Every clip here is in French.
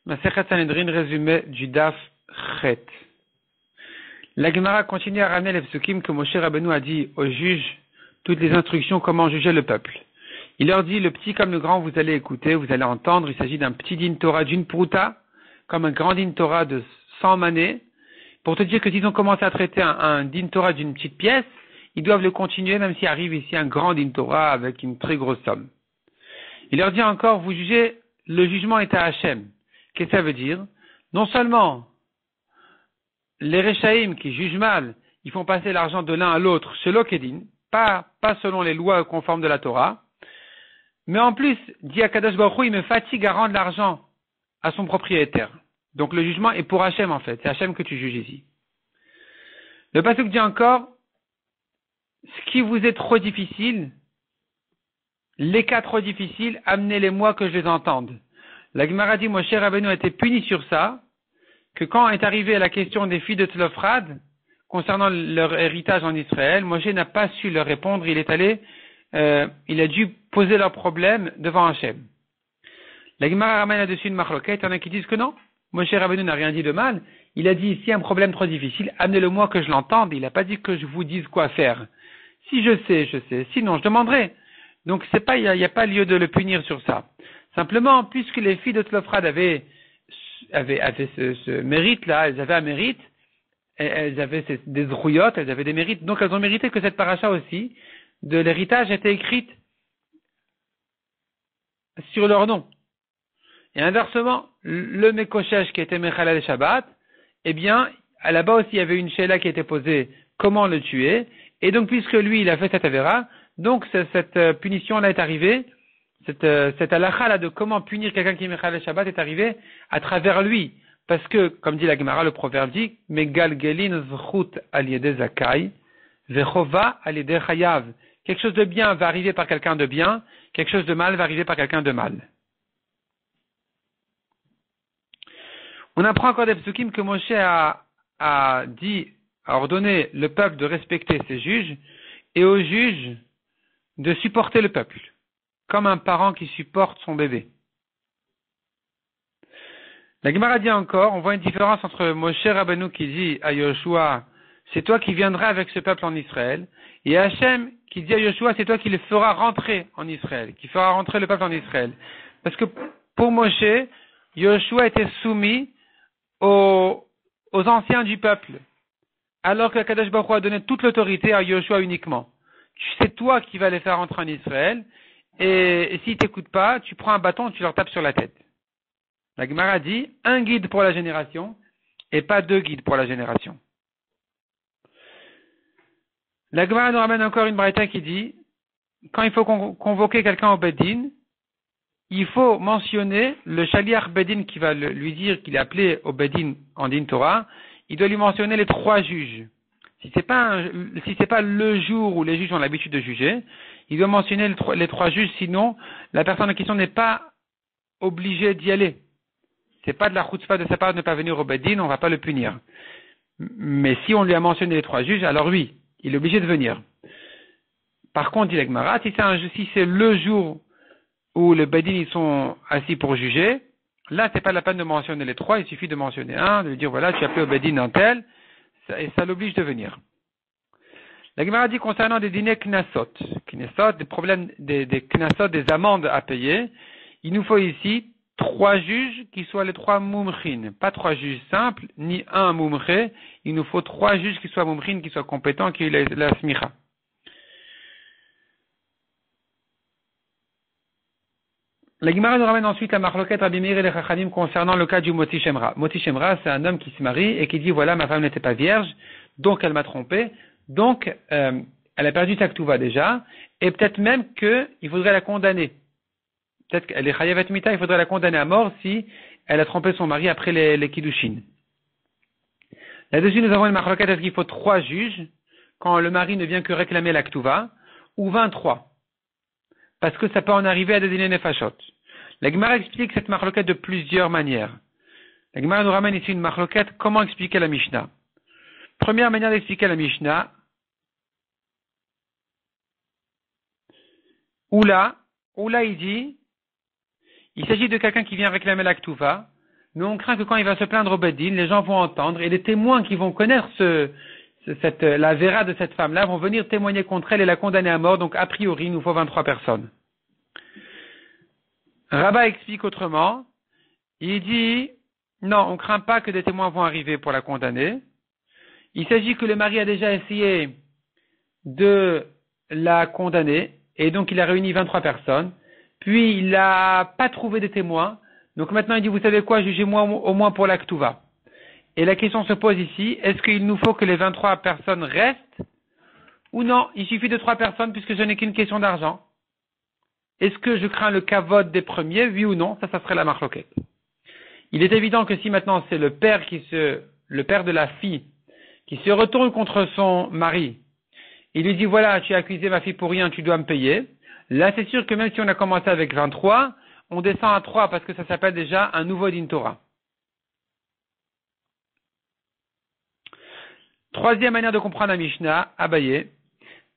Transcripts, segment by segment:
Masechet Sanhedrin, résumé du Daf Chet. La Gemara continue à ramener les psukim que Moshe Rabbeinu a dit aux juges, toutes les instructions comment juger le peuple. Il leur dit, le petit comme le grand, vous allez écouter, vous allez entendre, il s'agit d'un petit din Torah d'une prouta, comme un grand din Torah de 100 manées, pour te dire que s'ils ont commencé à traiter un din Torah d'une petite pièce, ils doivent le continuer même s'il arrive ici un grand din Torah avec une très grosse somme. Il leur dit encore, vous jugez, le jugement est à Hachem. Qu'est-ce que ça veut dire? Non seulement les Rechaïm qui jugent mal, ils font passer l'argent de l'un à l'autre selon Kedin, pas selon les lois conformes de la Torah, mais en plus, dit Akadosh Baruch Hu, il me fatigue à rendre l'argent à son propriétaire. Donc le jugement est pour Hachem en fait, c'est Hachem que tu juges ici. Le pasuk dit encore, ce qui vous est trop difficile, les cas trop difficiles, amenez-les-moi que je les entende. La Gemara dit, Moshe Rabbeinu a été puni sur ça, que quand est arrivé à la question des filles de Tlofrad, concernant leur héritage en Israël, Moshe n'a pas su leur répondre, il a dû poser leur problème devant Hachem. La Gemara ramène là-dessus une marloquette, il y en a qui disent que non, Moshe Rabbeinu n'a rien dit de mal, il a dit ici un problème trop difficile, amenez-le-moi que je l'entende, il n'a pas dit que je vous dise quoi faire. Si je sais, sinon je demanderai. Donc il n'y a pas lieu de le punir sur ça. Simplement, puisque les filles de Tlofrad avaient ce mérite-là, elles avaient un mérite, elles avaient des zrouillottes, elles avaient des mérites, donc elles ont mérité que cette paracha aussi, de l'héritage, était écrite sur leur nom. Et inversement, le Mekoshesh qui était Mechalel Shabbat, eh bien, là-bas aussi il y avait une Sheila qui était posée, comment le tuer, et donc puisque lui il a fait cette avéra, donc cette punition-là est arrivée, cette halakha-là de comment punir quelqu'un qui est Mechalel Shabbat est arrivée à travers lui. Parce que, comme dit la Gemara, le proverbe dit, Megal Gelin Zchut al Yede Zakai, Vechova al Yede Chayav. Quelque chose de bien va arriver par quelqu'un de bien, quelque chose de mal va arriver par quelqu'un de mal. On apprend encore des psukim que Moshe a ordonné le peuple de respecter ses juges, et aux juges de supporter le peuple, comme un parent qui supporte son bébé. La Gemara dit encore, on voit une différence entre Moshe Rabbeinu qui dit à Yoshua, c'est toi qui viendras avec ce peuple en Israël, et Hachem qui dit à Yoshua, c'est toi qui le feras rentrer en Israël, qui fera rentrer le peuple en Israël. Parce que pour Moshe, Yoshua était soumis aux anciens du peuple, alors que Kadosh Baruch Hu a donné toute l'autorité à Yoshua uniquement. C'est toi qui vas les faire rentrer en Israël, et s'ils t'écoutent pas, tu prends un bâton, tu leur tapes sur la tête. La Gemara dit, un guide pour la génération, et pas deux guides pour la génération. La Gemara nous ramène encore une braïta qui dit, quand il faut convoquer quelqu'un au Bedin, il faut mentionner le Shaliach Bedin qui va lui dire qu'il est appelé au Bedin en Din Torah, il doit lui mentionner les trois juges. Si c'est pas le jour où les juges ont l'habitude de juger, il doit mentionner les trois juges, sinon la personne en question n'est pas obligée d'y aller. C'est pas de la chutzpah de sa part de ne pas venir au Bedin, on va pas le punir. Mais si on lui a mentionné les trois juges, alors oui, il est obligé de venir. Par contre, dit la Gemara, si c'est le jour où les Bedin ils sont assis pour juger, là c'est pas la peine de mentionner les trois, il suffit de mentionner un, de lui dire voilà, tu as appelé au Bedin un tel, et ça l'oblige de venir. La Gemara dit concernant des dîners Knassot, des problèmes des Knassot, des amendes à payer, il nous faut ici trois juges qui soient les trois moumchin, pas trois juges simples, ni un moumché, il nous faut trois juges qui soient moumchin, qui soient compétents, qui aient la smicha. La Gemara nous ramène ensuite la marloquette Rabbi Meir et les Chachamim concernant le cas du Moti Shemra. Moti Shemra, c'est un homme qui se marie et qui dit voilà, ma femme n'était pas vierge, donc elle m'a trompé, donc elle a perdu sa ktuva déjà, et peut-être même qu'il faudrait la condamner. Peut-être qu'elle est chayavet mita, il faudrait la condamner à mort si elle a trompé son mari après les kiddushin. Là-dessus, nous avons une marloquette, est-ce qu'il faut trois juges quand le mari ne vient que réclamer la ktuva, ou 23? Parce que ça peut en arriver à des dîners nefashot. La Gemara explique cette marloquette de plusieurs manières. La Gemara nous ramène ici une marloquette, comment expliquer la Mishnah. Première manière d'expliquer la Mishnah, Oula il dit, il s'agit de quelqu'un qui vient réclamer la ktuva, Nous, on craint que quand il va se plaindre au Bedin, les gens vont entendre et les témoins qui vont connaître la vera de cette femme-là vont venir témoigner contre elle et la condamner à mort. Donc, a priori, il nous faut 23 personnes. Rabat explique autrement. Il dit, non, on ne craint pas que des témoins vont arriver pour la condamner. Il s'agit que le mari a déjà essayé de la condamner et donc il a réuni 23 personnes. Puis, il n'a pas trouvé de témoins. Donc maintenant, il dit, vous savez quoi, jugez-moi au moins pour la Ktuva. Et la question se pose ici, est-ce qu'il nous faut que les 23 personnes restent ou non, il suffit de 3 personnes puisque ce n'est qu'une question d'argent. Est-ce que je crains le kavod des premiers, oui ou non? Ça serait la marloquette. Il est évident que si maintenant c'est le père de la fille qui se retourne contre son mari, il lui dit, voilà, tu as accusé ma fille pour rien, tu dois me payer. Là, c'est sûr que même si on a commencé avec 23, on descend à 3 parce que ça s'appelle déjà un nouveau din Torah. Troisième manière de comprendre la Mishnah, Abaye.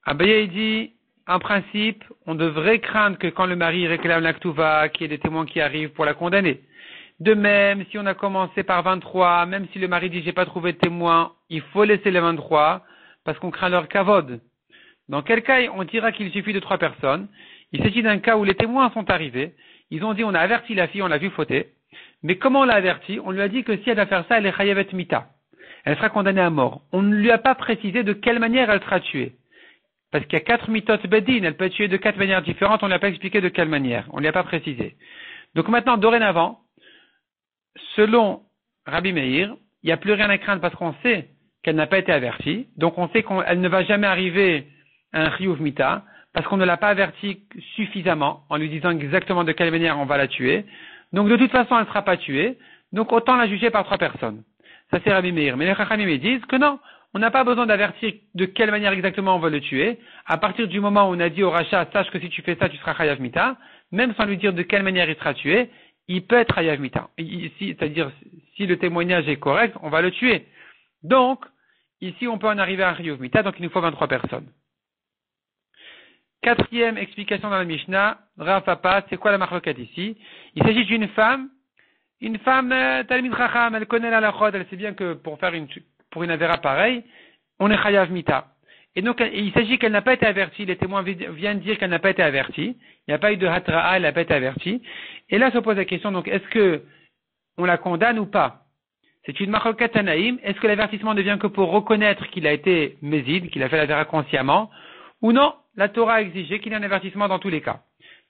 Abaye, il dit, en principe, on devrait craindre que quand le mari réclame la Ktuva, qu'il y ait des témoins qui arrivent pour la condamner. De même, si on a commencé par 23, même si le mari dit, j'ai pas trouvé de témoins, il faut laisser les 23 parce qu'on craint leur kavod. Dans quel cas, on dira qu'il suffit de 3 personnes. Il s'agit d'un cas où les témoins sont arrivés. Ils ont dit, on a averti la fille, on l'a vu fauter. Mais comment on l'a averti? On lui a dit que si elle va faire ça, elle est chayavet mita. Elle sera condamnée à mort. On ne lui a pas précisé de quelle manière elle sera tuée. Parce qu'il y a 4 mitot bedin, elle peut être tuée de 4 manières différentes, on ne lui a pas expliqué de quelle manière. On ne lui a pas précisé. Donc maintenant, dorénavant, selon Rabbi Meir, il n'y a plus rien à craindre parce qu'on sait qu'elle n'a pas été avertie. Donc on sait qu'elle ne va jamais arriver à un chiyuv mita, parce qu'on ne l'a pas avertie suffisamment en lui disant exactement de quelle manière on va la tuer. Donc de toute façon, elle ne sera pas tuée. Donc autant la juger par 3 personnes. Ça c'est Rabbi Meir. Mais les Chachamim disent que non, on n'a pas besoin d'avertir de quelle manière exactement on va le tuer. À partir du moment où on a dit au rachat, sache que si tu fais ça, tu seras chayav mita, même sans lui dire de quelle manière il sera tué, il peut être chayav mita. C'est-à-dire, si le témoignage est correct, on va le tuer. Donc, ici on peut en arriver à un chayav mita, donc il nous faut 23 personnes. Quatrième explication dans la Mishnah, Rav Papa, c'est quoi la marloquette ici? Il s'agit d'une femme, Talmid Chacham, elle connaît la halachot, elle sait bien que pour une avéra pareille, on est chayav mita. Et donc, il s'agit qu'elle n'a pas été avertie, les témoins viennent dire qu'elle n'a pas été avertie, il n'y a pas eu de hatra'a, elle n'a pas été avertie. Et là se pose la question, donc, est-ce que on la condamne ou pas? C'est une marloquette tanaïm, est-ce que l'avertissement ne vient que pour reconnaître qu'il a été méside, qu'il a fait l'avéra consciemment, ou non? La Torah a exigé qu'il y ait un avertissement dans tous les cas.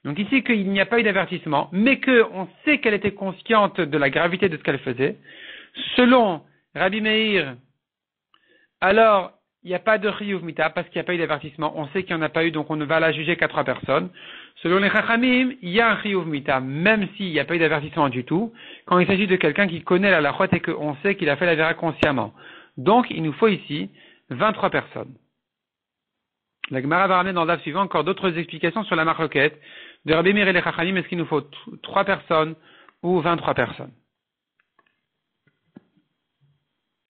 Donc ici, qu'il n'y a pas eu d'avertissement, mais qu'on sait qu'elle était consciente de la gravité de ce qu'elle faisait. Selon Rabbi Meir, alors, il n'y a pas de chiyuv mita parce qu'il n'y a pas eu d'avertissement. On sait qu'il n'y en a pas eu, donc on ne va la juger qu'à 3 personnes. Selon les Chachamim, il y a un chiyuv mita, même s'il n'y a pas eu d'avertissement du tout, quand il s'agit de quelqu'un qui connaît la halachot et qu'on sait qu'il a fait l'avéra consciemment. Donc, il nous faut ici 23 personnes. La Gemara va ramener dans le daf suivant encore d'autres explications sur la marloquette de Rabbi Meir et les Chachamim. Est-ce qu'il nous faut 3 personnes ou 23 personnes?